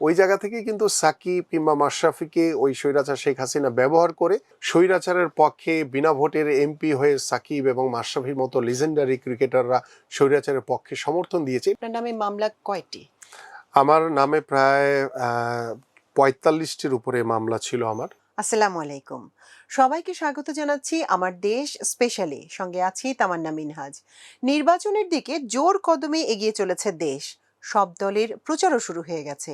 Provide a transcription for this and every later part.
ওই জায়গা থেকে কিন্তু সাকিব কিংবা মাশরাফিকে ওই স্বৈরাচার শেখ হাসিনা ব্যবহার করে স্বৈরাচারের পক্ষে বিনা ভোটের এমপি হয়ে সাকিব এবং মাশরাফির মতো লিজেন্ডারি ক্রিকেটাররা স্বৈরাচারের পক্ষে সমর্থন দিয়েছে। আপনার নামে মামলা কয়টি? আমার নামে প্রায় 45টির উপরে মামলা ছিল আমার। আসসালামু আলাইকুম, সবাইকে স্বাগত জানাচ্ছি আমার দেশ স্পেশালি। সঙ্গে আছি তামান্না মিনহাজ। নির্বাচনের দিকে জোর কদমে এগিয়ে চলেছে দেশ। সব দলের প্রচারও শুরু হয়ে গেছে।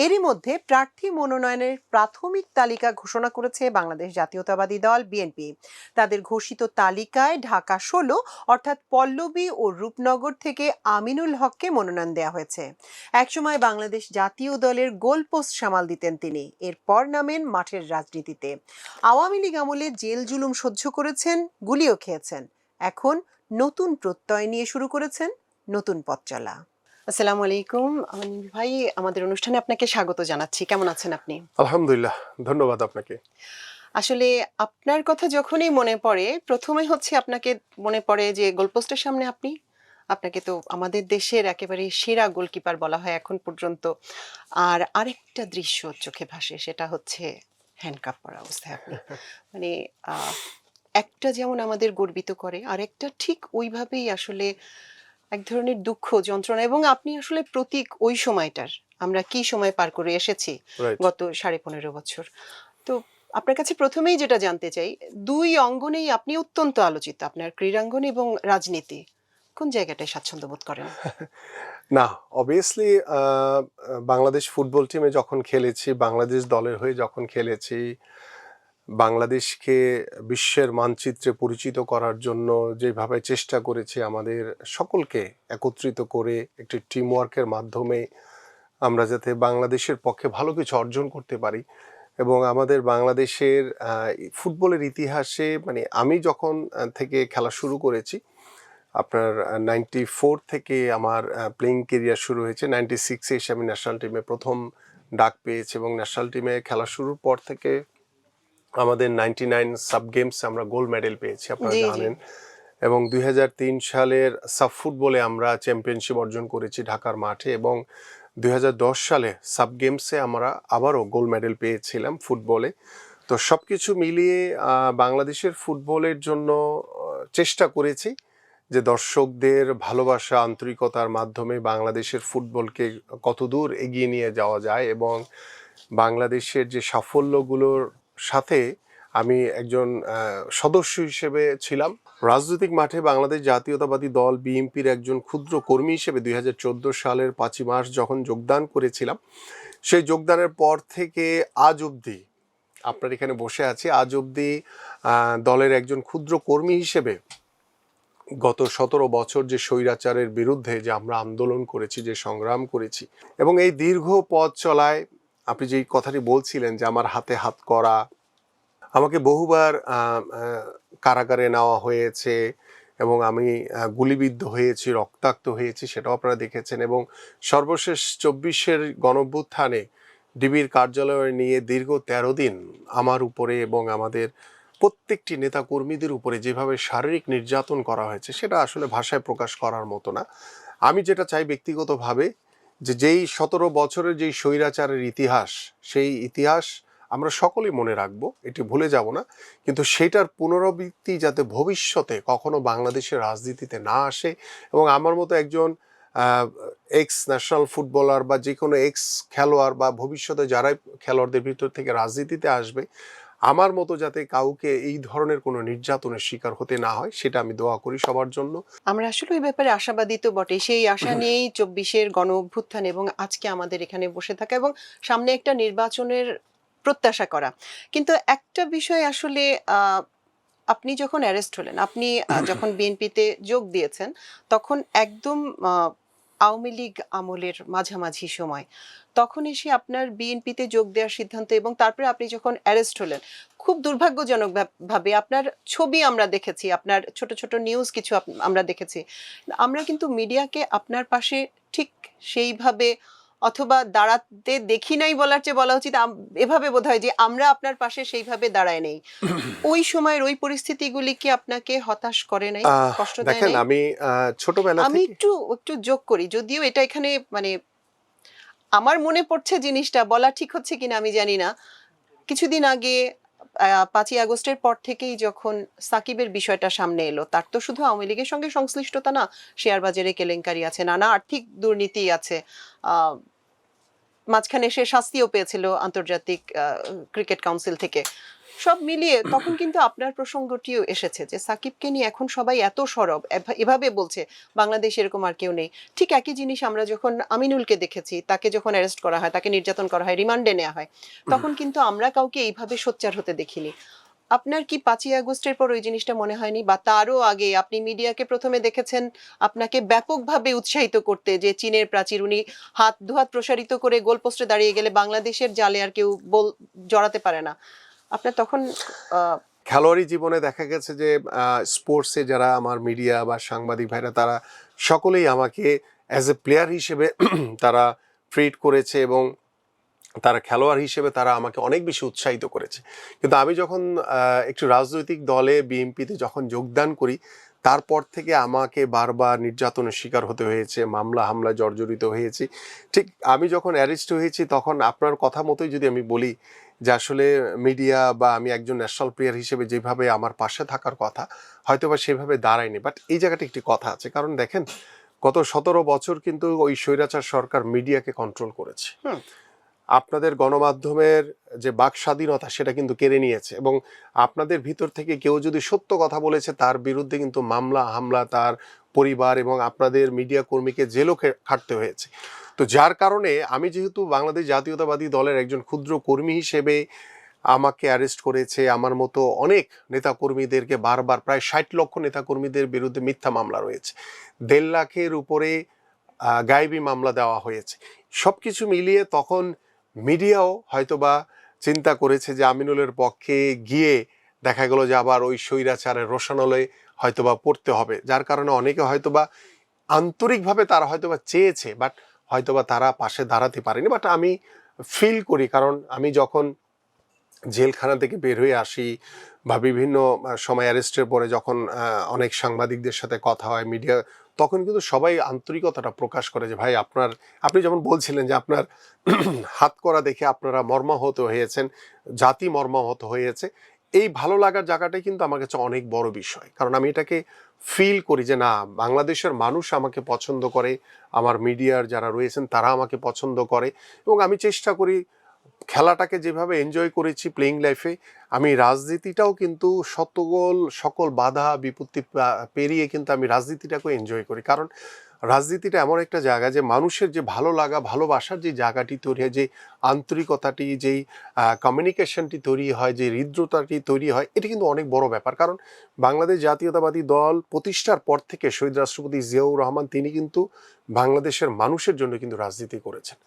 এরই মধ্যে প্রার্থী মনোনয়নের প্রাথমিক তালিকা ঘোষণা করেছে বাংলাদেশ জাতীয়তাবাদী দল বিএনপি। তাদের ঘোষিত তালিকায় ঢাকা 16 অর্থাৎ পল্লবী ও রূপনগর থেকে আমিনুল হককে মনোনয়ন দেওয়া হয়েছে। একসময় বাংলাদেশ জাতীয় দলের গোলপোস্ট সামাল দিতেন তিনি। এরপর নামেন মাঠের রাজনীতিতে। আওয়ামী লীগ আমলে জেল জুলুম সহ্য করেছেন, গুলিও খেয়েছেন। এখন নতুন প্রত্যয় নিয়ে শুরু করেছেন নতুন পথ চলা। আসসালামু আলাইকুম আমিনুল ভাই, আমাদের অনুষ্ঠানে আপনাকে স্বাগত জানাচ্ছি। কেমন আছেন আপনি? আলহামদুলিল্লাহ, ধন্যবাদ আপনাকে। আসলে আপনার কথা যখনই মনে পড়ে, প্রথমে হচ্ছে আপনাকে মনে পড়ে যে গোলপোস্টের সামনে আপনাকে তো আমাদের দেশের একেবারে সেরা গোলকিপার বলা হয় এখন পর্যন্ত। আর আরেকটা দৃশ্য চোখে ভাসে, সেটা হচ্ছে হ্যান্ডকাপ পরা অবস্থায় আপনি। মানে একটা যেমন আমাদের গর্বিত করে, আরেকটা ঠিক ওইভাবেই আসলে এক ধরনের দুঃখ যন্ত্রণা, এবং আপনি আসলে প্রতীক ওই সময়টার। আমরা কি সময় পার করে এসেছি গত 15.5 বছর। তো আপনার কাছে প্রথমেই যেটা জানতে চাই, দুই অঙ্গনেই আপনি অত্যন্ত আলোচিত, আপনার ক্রীড়াঙ্গন এবং রাজনীতি। কোন জায়গাটায় স্বাচ্ছন্দ্য বোধ করেন? না, অবভিয়াসলি বাংলাদেশ ফুটবল টিমে যখন খেলেছি, বাংলাদেশ দলের হয়ে যখন খেলেছি, বাংলাদেশকে বিশ্বের মানচিত্রে পরিচিত করার জন্য যেভাবে চেষ্টা করেছি, আমাদের সকলকে একত্রিত করে একটি টিম ওয়ার্কের মাধ্যমে আমরা যাতে বাংলাদেশের পক্ষে ভালো কিছু অর্জন করতে পারি, এবং আমাদের বাংলাদেশের ফুটবলের ইতিহাসে মানে আমি যখন থেকে খেলা শুরু করেছি, আপনার 94 থেকে আমার প্লেইং কেরিয়ার শুরু হয়েছে। 96-এ এসে আমি ন্যাশনাল টিমে প্রথম ডাক পেয়েছি, এবং ন্যাশনাল টিমে খেলা শুরুর পর থেকে আমাদের 99 সাব গেমস আমরা গোল্ড মেডেল পেয়েছি, আপনারা জানেন। এবং 2003 সালের সাব ফুটবলে আমরা চ্যাম্পিয়নশিপ অর্জন করেছি ঢাকার মাঠে, এবং 2010 সালে সাব গেমসে আমরা আবারও গোল্ড মেডেল পেয়েছিলাম ফুটবলে। তো সব কিছু মিলিয়ে বাংলাদেশের ফুটবলের জন্য চেষ্টা করেছি যে দর্শকদের ভালোবাসা, আন্তরিকতার মাধ্যমে বাংলাদেশের ফুটবলকে কতদূর এগিয়ে নিয়ে যাওয়া যায়, এবং বাংলাদেশের যে সাফল্যগুলোর সাথে আমি একজন সদস্য হিসেবে ছিলাম। রাজনৈতিক মাঠে বাংলাদেশ জাতীয়তাবাদী দল বিএনপির একজন ক্ষুদ্র কর্মী হিসেবে 2014 সালের 5ই মার্চ যখন যোগদান করেছিলাম, সেই যোগদানের পর থেকে আজ অবধি, আপনার এখানে বসে আছি, আজ অবধি দলের একজন ক্ষুদ্র কর্মী হিসেবে গত 17 বছর যে স্বৈরাচারের বিরুদ্ধে যে আমরা আন্দোলন করেছি, যে সংগ্রাম করেছি, এবং এই দীর্ঘ পথ চলায় আপনি যেই কথাটি বলছিলেন যে আমার হাতে হাত করা, আমাকে বহুবার কারাগারে নেওয়া হয়েছে, এবং আমি গুলিবিদ্ধ হয়েছি, রক্তাক্ত হয়েছি, সেটাও আপনারা দেখেছেন। এবং সর্বশেষ 24-এর গণঅভ্যুত্থানে ডিবির কার্যালয়ে নিয়ে দীর্ঘ 13 দিন আমার উপরে এবং আমাদের প্রত্যেকটি নেতাকর্মীদের উপরে যেভাবে শারীরিক নির্যাতন করা হয়েছে, সেটা আসলে ভাষায় প্রকাশ করার মতো না। আমি যেটা চাই ব্যক্তিগতভাবে, যে যেই 17 বছরের যেই স্বৈরাচারের ইতিহাস, সেই ইতিহাস আমরা সকলেই মনে রাখবো, এটি ভুলে যাব না, কিন্তু সেটার পুনরাবৃত্তি যাতে ভবিষ্যতে কখনো বাংলাদেশের রাজনীতিতে না আসে। এবং আমার মতো একজন এক্স ন্যাশনাল ফুটবলার বা যে কোনো এক্স খেলোয়াড় বা ভবিষ্যতে যারাই খেলোয়াড়দের ভিতর থেকে রাজনীতিতে আসবে, আমার মতো যাতে কাউকে এই ধরনের কোনো নির্যাতনের শিকার হতে না হয়, সেটা আমি দোয়া করি সবার জন্য। আমরা আসলে ওই ব্যাপারে আশাবাদী তো বটে। সেই আশা নিয়েই 24-এর গণ অভ্যুত্থান এবং আজকে আমাদের এখানে বসে থাকা এবং সামনে একটা নির্বাচনের প্রত্যাশা করা। কিন্তু একটা বিষয় আসলে, আপনি যখন অ্যারেস্ট হলেন, আপনি যখন বিএনপিতে যোগ দিয়েছেন, তখন একদম আওয়ামী লীগ আমলের মাঝামাঝি সময়, তখন এসে আপনার বিএনপিতে যোগ দেওয়ার সিদ্ধান্ত, এবং তারপরে আপনি যখন অ্যারেস্ট হলেন, খুব দুর্ভাগ্যজনক ভাবে আপনার ছবি আমরা দেখেছি, আপনার ছোট ছোট নিউজ কিছু আমরা দেখেছি। আমরা কিন্তু মিডিয়াকে আপনার পাশে ঠিক সেইভাবে, অথবা দাঁড়াতে দেখি নাই বলার চেয়ে বলা উচিত এভাবে বোধ হয় যে আমরা আপনার পাশে সেইভাবে দাঁড়ায় নেই। ওই সময়ের ওই পরিস্থিতিগুলি কি আপনাকে হতাশ করে নাই, কষ্ট দেয় নাই? আমি ছোটবেলা আমি একটু যোগ করি, যদিও এটা এখানে মানে আমার মনে পড়ছে জিনিসটা, বলা ঠিক হচ্ছে কিনা আমি জানি না। কিছুদিন আগে ৫ই আগস্টের পর থেকেই যখন সাকিবের বিষয়টা সামনে এলো, তার তো শুধু আওয়ামী লীগের সঙ্গে সংশ্লিষ্টতা না, শেয়ার বাজারে কেলেঙ্কারি আছে, নানা আর্থিক দুর্নীতি আছে। আহ, মাঝখানে সে শাস্তিও পেয়েছিল আন্তর্জাতিক ক্রিকেট কাউন্সিল থেকে। সব মিলিয়ে তখন কিন্তু আপনার প্রসঙ্গটিও এসেছে যে সাকিবকে নিয়ে এখন সবাই এত সরব, এভাবে বলছে বাংলাদেশ এরকম আর কেউ নেই। ঠিক একই জিনিস আমরা যখন আমিনুলকে দেখেছি, তাকে যখন অ্যারেস্ট করা হয়, তাকে নির্যাতন করা হয়, রিমান্ডে নেওয়া হয়, তখন কিন্তু আমরা কাউকে এইভাবে সোচ্চার হতে দেখিনি। আপনার কি ৫ই আগস্টের পর ওই জিনিসটা মনে হয়নি? বা তারও আগে আপনি মিডিয়াকে প্রথমে দেখেছেন আপনাকে ব্যাপকভাবে উৎসাহিত করতে, যে চীনের প্রাচীর, উনি হাত দুহাত প্রসারিত করে গোলপোস্টে দাঁড়িয়ে গেলে বাংলাদেশের জালে আর কেউ বল জড়াতে পারে না। আপনার তখন আহ, খেলোয়াড়ি জীবনে দেখা গেছে যে স্পোর্টসে যারা আমার মিডিয়া বা সাংবাদিক ভাইরা তারা সকলেই আমাকে অ্যাজ এ প্লেয়ার হিসেবে তারা ট্রিট করেছে এবং তারা খেলোয়াড় হিসেবে তারা আমাকে অনেক বেশি উৎসাহিত করেছে। কিন্তু আমি যখন একটু রাজনৈতিক দলে বিএনপিতে যখন যোগদান করি, তারপর থেকে আমাকে বারবার নির্যাতনের শিকার হতে হয়েছে, মামলা হামলা জর্জরিত হয়েছি। ঠিক আমি যখন অ্যারেস্ট হয়েছি তখন আপনার কথা মতোই যদি আমি বলি যে আসলে মিডিয়া বা আমি একজন ন্যাশনাল প্লেয়ার হিসেবে যেভাবে আমার পাশে থাকার কথা হয়তো বা সেভাবে দাঁড়ায়নি। বাট এই জায়গাটা একটি কথা আছে, কারণ দেখেন গত ১৭ বছর কিন্তু ওই স্বৈরাচার সরকার মিডিয়াকে কন্ট্রোল করেছে। আপনাদের গণমাধ্যমের যে বাক স্বাধীনতা সেটা কিন্তু কেড়ে নিয়েছে এবং আপনাদের ভিতর থেকে কেউ যদি সত্য কথা বলেছে তার বিরুদ্ধে কিন্তু মামলা হামলা, তার পরিবার এবং আপনাদের মিডিয়া কর্মীকে জেলও খাটতে হয়েছে। তো যার কারণে আমি যেহেতু বাংলাদেশ জাতীয়তাবাদী দলের একজন ক্ষুদ্র কর্মী হিসেবে আমাকে অ্যারেস্ট করেছে, আমার মতো অনেক নেতাকর্মীদেরকে বারবার প্রায় ৬০ লক্ষ নেতাকর্মীদের বিরুদ্ধে মিথ্যা মামলা রয়েছে, ১.৫ লাখের উপরে গায়েবী মামলা দেওয়া হয়েছে। সব কিছু মিলিয়ে তখন মিডিয়াও হয়তোবা চিন্তা করেছে যে আমিনুলের পক্ষে গিয়ে দেখা গেল যে আবার ওই স্বৈরাচারের রোশানলে হয়তোবা পড়তে হবে, যার কারণে অনেকে হয়তোবা আন্তরিকভাবে তারা হয়তোবা চেয়েছে বাট হয়তোবা তারা পাশে দাঁড়াতে পারেনি। বাট আমি ফিল করি, কারণ আমি যখন জেলখানা থেকে বের হয়ে আসি বা বিভিন্ন সময় অ্যারেস্টের পরে যখন অনেক সাংবাদিকদের সাথে কথা হয় মিডিয়া, তখন কিন্তু সবাই আন্তরিকতাটা প্রকাশ করে যে ভাই আপনি যেমন বলছিলেন যে আপনার হাত করা দেখে আপনারা মর্মাহত হয়েছেন, জাতি মর্মাহত হয়েছে। এই ভালো লাগার জায়গাটাই কিন্তু আমার কাছে অনেক বড় বিষয়, কারণ আমি এটাকে ফিল করি যে না, বাংলাদেশের মানুষ আমাকে পছন্দ করে, আমার মিডিয়ার যারা রয়েছেন তারা আমাকে পছন্দ করে এবং আমি চেষ্টা করি খেলাটাকে যেভাবে এনজয় করেছি প্লেইং লাইফে, আমি রাজনীতিটাও কিন্তু সকল বাধা বিপত্তি পেরিয়ে কিন্তু আমি রাজনীতিটাকেও এনজয় করি। কারণ রাজনীতিটা এমন একটা জায়গা যে মানুষের যে ভালো লাগা ভালোবাসার যে জায়গাটি তৈরি হয়, যে আন্তরিকতাটি, যেই কমিউনিকেশনটি তৈরি হয়, যে হৃদ্রতাটি তৈরি হয়, এটা কিন্তু অনেক বড় ব্যাপার। কারণ বাংলাদেশ জাতীয়তাবাদী দল প্রতিষ্ঠার পর থেকে শহীদ রাষ্ট্রপতি জিয়াউর রহমান তিনি কিন্তু বাংলাদেশের মানুষের জন্য কিন্তু রাজনীতি করেছেন,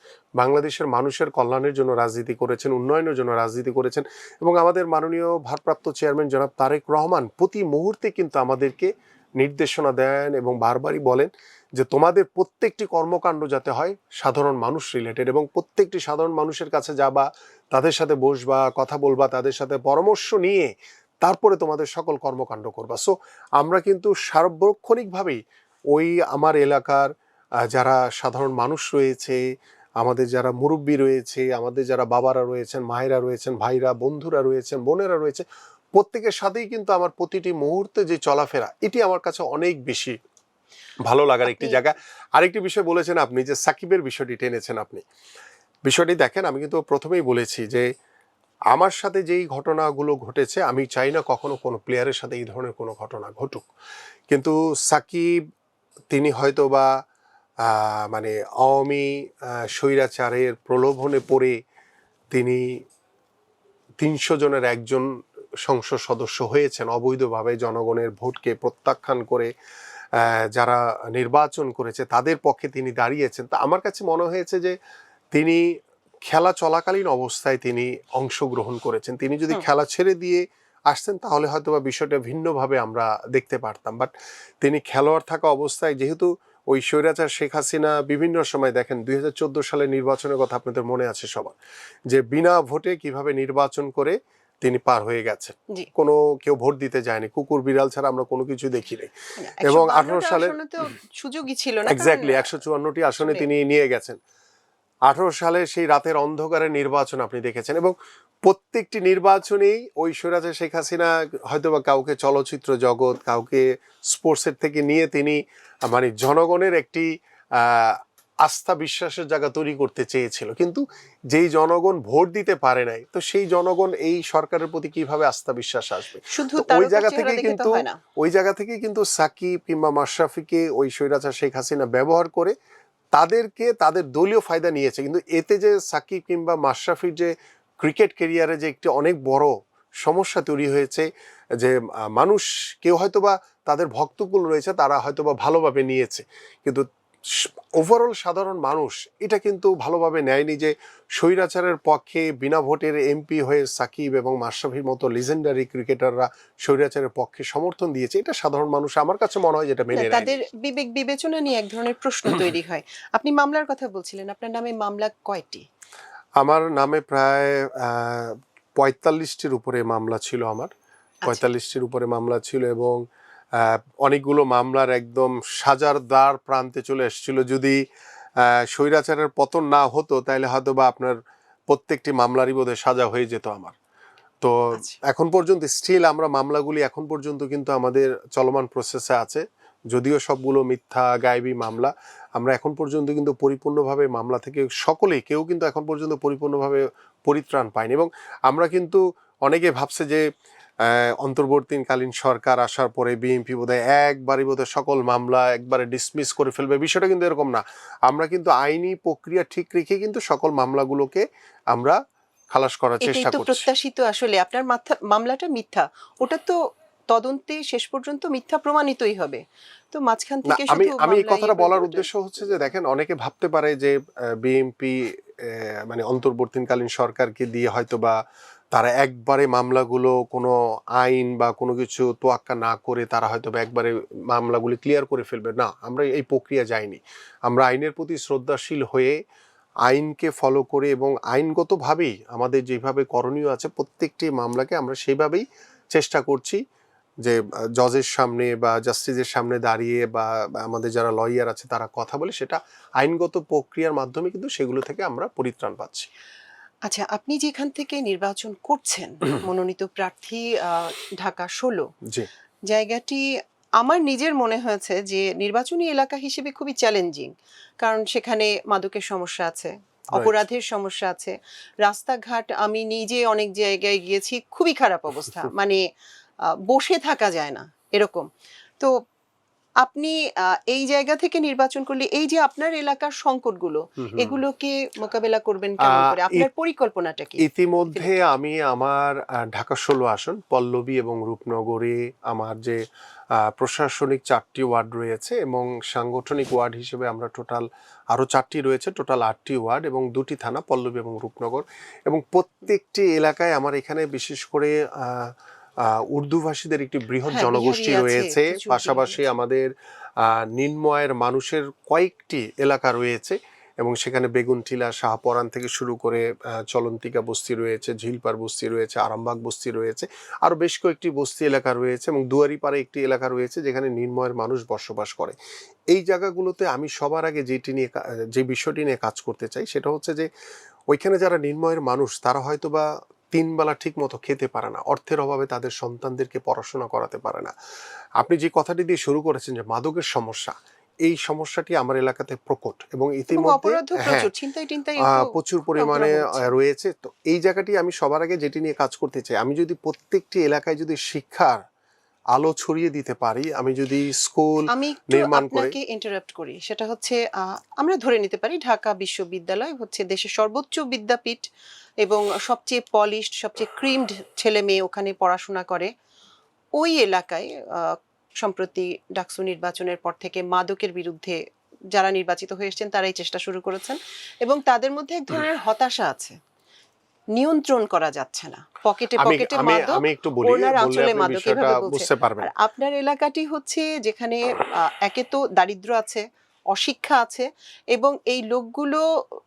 বাংলাদেশের মানুষের কল্যাণের জন্য রাজনীতি করেছেন, উন্নয়নের জন্য রাজনীতি করেছেন এবং আমাদের মাননীয় ভারপ্রাপ্ত চেয়ারম্যান জনাব তারেক রহমান প্রতি মুহূর্তে কিন্তু আমাদেরকে নির্দেশনা দেন এবং বারবারই বলেন যে তোমাদের প্রত্যেকটি কর্মকাণ্ড যাতে হয় সাধারণ মানুষ রিলেটেড এবং প্রত্যেকটি সাধারণ মানুষের কাছে যাবা, তাদের সাথে বসবা, কথা বলবা, তাদের সাথে পরামর্শ নিয়ে তারপরে তোমাদের সকল কর্মকাণ্ড করবা। সো আমরা কিন্তু সার্বক্ষণিকভাবেই ওই আমার এলাকার যারা সাধারণ মানুষ রয়েছে, আমাদের যারা মুরব্বী রয়েছে, আমাদের যারা বাবারা রয়েছেন, মায়েরা রয়েছেন, ভাইরা, বন্ধুরা রয়েছেন, বোনেরা রয়েছে, প্রত্যেকের সাথেই কিন্তু আমার প্রতিটি মুহূর্তে যে চলাফেরা এটি আমার কাছে অনেক বেশি ভালো লাগার একটি জায়গা। আরেকটি বিষয় বলেছেন আপনি যে সাকিবের বিষয়টি টেনেছেন, আপনি বিষয়টি দেখেন, আমি কিন্তু প্রথমেই বলেছি যে আমার সাথে যেই ঘটনাগুলো ঘটেছে আমি চাই না কখনো কোনো প্লেয়ারের সাথে এই ধরনের কোনো ঘটনা ঘটুক, কিন্তু সাকিব তিনি হয়তো বা মানে আওয়ামী স্বৈরাচারের প্রলোভনে পড়ে তিনি ৩০০ জনের একজন সংসদ সদস্য হয়েছেন, অবৈধভাবে জনগণের ভোটকে প্রত্যাখ্যান করে যারা নির্বাচন করেছে তাদের পক্ষে তিনি দাঁড়িয়েছেন। তা আমার কাছে মনে হয়েছে যে তিনি খেলা চলাকালীন অবস্থায় তিনি অংশগ্রহণ করেছেন, তিনি যদি খেলা ছেড়ে দিয়ে আসতেন তাহলে হয়তো বা বিষয়টা ভিন্নভাবে আমরা দেখতে পারতাম। বাট তিনি খেলোয়াড় থাকা অবস্থায়, যেহেতু ওই স্বৈরাচার শেখ হাসিনা বিভিন্ন সময় দেখেন ২০১৪ সালের নির্বাচনের কথা আপনাদের মনে আছে সবার, যে বিনা ভোটে কিভাবে নির্বাচন করে তিনি পার হয়ে গেছে, কোনো কেউ ভোট দিতে যায়নি, কুকুর বিড়াল ছাড়া আমরা কোনো কিছু দেখি নাই। এবং ১৮ সালে সুযোগই ছিল না, এক্স্যাক্টলি ১৫৪টি আসনে তিনি নিয়ে গেছেন। সালে সেই রাতের অন্ধকারে নির্বাচন আপনি দেখেছেন, এবং প্রত্যেকটি নির্বাচনেই ওই স্বৈরাচার শেখ হাসিনা হয়তোবা কাউকে চলচ্চিত্র জগৎ, কাউকে স্পোর্টসের থেকে নিয়ে তিনি মানে জনগণের একটি আস্থা বিশ্বাসের জায়গা তৈরি করতে চেয়েছিল, কিন্তু যেই জনগণ ভোট দিতে পারে নাই, তো সেই জনগণ এই সরকারের প্রতি কিভাবে আস্থা বিশ্বাস আসবে? শুধু তো ওই তারকার জায়গা চেহারা থেকে দেখে তো কিন্তু হয় না। সাকিব কিংবা মাশরাফিকে ওই স্বৈরাচার শেখ হাসিনা ব্যবহার করে তাদেরকে তাদের দলীয় ফায়দা নিয়েছে। কিন্তু এতে যে সাকিব কিংবা মাশরাফির যে ক্রিকেট ক্যারিয়ারে যে একটি অনেক বড় সমস্যা তৈরি হয়েছে, যে মানুষ কেউ হয়তোবা তাদের ভক্তকুল রয়েছে, তারা হয়তোবা ভালোভাবে নিয়েছে, কিন্তু ওভারঅল সাধারণ মানুষ এটা কিন্তু ভালোভাবে নেয়নি, যে স্বৈরাচারের পক্ষে বিনা ভোটের এমপি হয়ে সাকিব এবং মাশরাফির মতো লিজেন্ডারি ক্রিকেটাররা স্বৈরাচারের পক্ষে সমর্থন দিয়েছে। এটা সাধারণ মানুষ আমার কাছে মনে হয় যেটা মেনে নেয়। তাদের বিবেক বিবেচনা নিয়ে এক ধরনের প্রশ্ন তৈরি হয়। আপনি মামলার কথা বলছিলেন, আপনার নামে মামলা কয়টি? আমার নামে প্রায় ৪৫টির উপরে মামলা ছিল। আমার ৪৫টির উপরে মামলা ছিল, এবং অনেকগুলো মামলার একদম সাজার দ্বার প্রান্তে চলে এসেছিল। যদি স্বৈরাচারের পতন না হতো তাহলে হয়তো বা আপনার প্রত্যেকটি মামলারই বোধহয় সাজা হয়ে যেত আমার। তো এখন পর্যন্ত স্টিল আমরা মামলাগুলি এখন পর্যন্ত কিন্তু আমাদের চলমান প্রসেসে আছে, যদিও সবগুলো মিথ্যা গায়েবী মামলা। আমরা এখন পর্যন্ত কিন্তু পরিপূর্ণভাবে মামলা থেকে সকলেই কেউ কিন্তু এখন পর্যন্ত পরিপূর্ণভাবে পরিত্রাণ পায়নি, এবং আমরা কিন্তু অনেকে ভাবছে যে অন্তর্বর্তীকালীন সরকার আসার পরে বিএনপি বোধহয় একবারই বোধহয় সকল মামলা একবারে ডিসমিস করে ফেলবে। বিষয়টা কিন্তু এরকম না। আমরা কিন্তু আইনি প্রক্রিয়া ঠিক রেখে কিন্তু সকল মামলাগুলোকে আমরা খালাস করার এটাই চেষ্টা তো করছি। প্রত্যাশিত। আসলে আপনার মামলাটা মিথ্যা, ওটা তো তদন্তে শেষ পর্যন্ত মিথ্যা প্রমাণিতই হবে। তো মাঝখান না, থেকে আমি শুধু আমি এই মামলা কথাটা ইয়ে করে বলার দেওয়াটা- উদ্দেশ্য হচ্ছে যে দেখেন, অনেকে ভাবতে পারে যে বিএনপি মানে অন্তর্বর্তীকালীন সরকারকে দিয়ে হয়তো বা তারা একবারে মামলাগুলো কোনো আইন বা কোনো কিছু তোয়াক্কা না করে তারা হয়তো বা একবারে মামলাগুলি ক্লিয়ার করে ফেলবে। না, আমরা এই প্রক্রিয়া যাইনি। আমরা আইনের প্রতি শ্রদ্ধাশীল হয়ে আইনকে ফলো করে এবং আইনগতভাবেই আমাদের যেভাবে করণীয় আছে প্রত্যেকটি মামলাকে আমরা সেইভাবেই চেষ্টা করছি, যে জজের সামনে বা জাস্টিসের সামনে দাঁড়িয়ে বা আমাদের যারা লয়ার আছে তারা কথা বলে সেটা আইনগত প্রক্রিয়ার মাধ্যমে কিন্তু সেগুলো থেকে আমরা পরিত্রাণ পাচ্ছি। আচ্ছা, আপনি যেখান থেকে নির্বাচন করছেন, মনোনীত প্রার্থী ঢাকা 16, জি, জায়গাটি আমার নিজের মনে হয়েছে যে নির্বাচনী এলাকা হিসেবে খুবই চ্যালেঞ্জিং। কারণ সেখানে মাদকের সমস্যা আছে, অপরাধের সমস্যা আছে, রাস্তাঘাট আমি নিজে অনেক জায়গায় গিয়েছি, খুবই খারাপ অবস্থা, মানে বসে থাকা যায় না এরকম। তো আপনি এই জায়গা থেকে নির্বাচন করলে এই যে আপনার এলাকার সংকটগুলো, এগুলোকে মোকাবেলা করবেন কেমন করে? আপনার পরিকল্পনাটা কি? ইতিমধ্যে আমি আমার ঢাকা 16 আসন পল্লবী এবং রূপনগরে আমার যে প্রশাসনিক 4টি ওয়ার্ড রয়েছে, এবং সাংগঠনিক ওয়ার্ড হিসেবে আমরা টোটাল আরও 4টি রয়েছে, টোটাল 8টি ওয়ার্ড এবং 2টি থানা পল্লবী এবং রূপনগর, এবং প্রত্যেকটি এলাকায় আমার এখানে বিশেষ করে উর্দু ভাষীদের একটি বৃহৎ হ্যাঁ, জনগোষ্ঠী বিহারি আছে, রয়েছে। প্রচুর পাশাপাশি বিহারি আছে। আমাদের নিম্নয়ের মানুষের কয়েকটি এলাকা রয়েছে, এবং সেখানে বেগুনটিলা, শাহপরান থেকে শুরু করে চলন্তিকা বস্তি রয়েছে, ঝিলপার বস্তি রয়েছে, আরামবাগ বস্তি রয়েছে, আরও বেশ কয়েকটি বস্তি এলাকা রয়েছে, এবং দুয়ারিপাড়ে একটি এলাকা রয়েছে যেখানে নিম্নয়ের মানুষ বসবাস করে। এই জায়গাগুলোতে আমি সবার আগে যে বিষয়টি নিয়ে কাজ করতে চাই সেটা হচ্ছে যে ওইখানে যারা নিম্নয়ের মানুষ তারা হয়তো বা 3 বেলা ঠিক মতো খেতে পারে না, অর্থের অভাবে তাদের সন্তানদেরকে পড়াশোনা করাতে পারে না। আপনি যে কথাটি দিয়ে শুরু করেছেন যে মাদকের সমস্যা, এই সমস্যাটি আমার এলাকাতে প্রকট, এবং এবং ইতিমধ্যে অপরাধও প্রচুর, ছিনতাই টিনতাই প্রচুর পরিমাণে রয়েছে। তো এই জায়গাটি আমি সবার আগে যেটি নিয়ে কাজ করতে চাই, আমি যদি প্রত্যেকটি এলাকায় যদি শিক্ষার আলো ছড়িয়ে দিতে পারি, আমি যদি স্কুল আমি একটু নির্মাণ করে। আপনাকে ইন্টারাপ্ট করি। সেটা হচ্ছে আমরা ধরে নিতে পারি ঢাকা বিশ্ববিদ্যালয় হচ্ছে দেশের সর্বোচ্চ বিদ্যাপীঠ এবং সবচেয়ে পলিশড, সবচেয়ে ক্রিমড ছেলে মেয়ে ওখানে পড়াশোনা করে। ওই এলাকায় সম্প্রতি ডাকসু নির্বাচনের পর থেকে মাদকের বিরুদ্ধে যারা নির্বাচিত হয়ে এসেছেন তারাই চেষ্টা শুরু করেছেন, এবং তাদের মধ্যে এক ধরনের হতাশা আছে, নিয়ন্ত্রণ করা যাচ্ছে না, পকেটে পকেটে মাদক, আমি একটু বলি, ওনার বললে আঁচলে আপনি মাদক, বিষয়টা এভাবে বলছে। বুঝতে পারবেন। আর আপনার এলাকাটি হচ্ছে যেখানে একে তো দারিদ্র্য আছে, অশিক্ষা আছে, এবং এই লোকগুলো